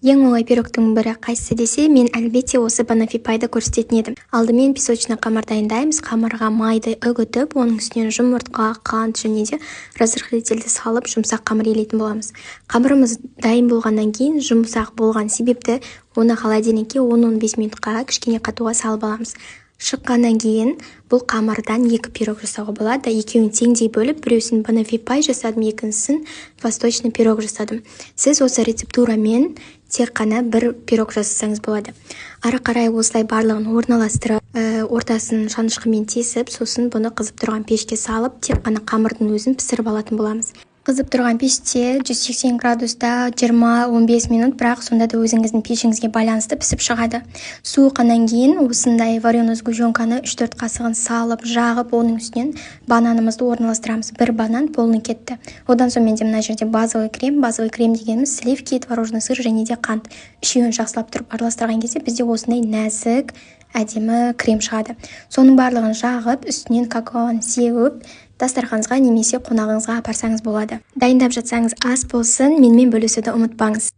Ең оңай пирогтың бірі қайсысы десе, мен әлбетте осы банафипайды көрсететін едім. Алдымен песочный қамыр дайындаймыз. Қамырға майды үгітіп, оның үстінен жұмыртқа, қант және де разрыхлительді салып, жұмсақ қамыр елейтін боламыз. Қамырымыз дайын болғаннан кейін жұмсақ болған себепті оны холодильникке 10-15 минутқа кішкене қатуға салып аламыз. Шыққаннан кейін бұл қамырдан 2 пирог жасауға болады. Екеуін теңдей бөліп, біреусін банафипай жасадым, екіншісін восточный пирог жасадым. Сіз осы рецептурамен тек қана бір пирог жасасаңыз болады. Ары қарай осылай барлығын орналастырып, ортасын шанышқымен тесіп, сосын бұны қызып тұрған пешке салып, тек қана қамырдың өзін пісіріп алатын боламыз. Қызып тұрған пеште 180 градуста 20-15 минут, бірақ сонда да өзіңіздің пешіңізге байланысты пісіп шығады. Суыққаннан кейін осындай вареный сгущенканы 3-4 қасығын салып, жағып, оның үстінен бананымызды орналастырамыз. Бір банан полный кетті. Одан соң менде мына жерде базовый крем дегеніміз сливки, творожный сыр және де қант. Үшеуін жақсылап тұрып араластырған кезде бізде осындай нәзік, әдемі крем шығады. Соның барлығын жағып, үстінен какаоны сеуіп, дастарханыңызға немесе қонағыңызға апарсаңыз болады. Дайындап жатсаңыз ас болсын, менімен бөлісуді ұмытпаңыз.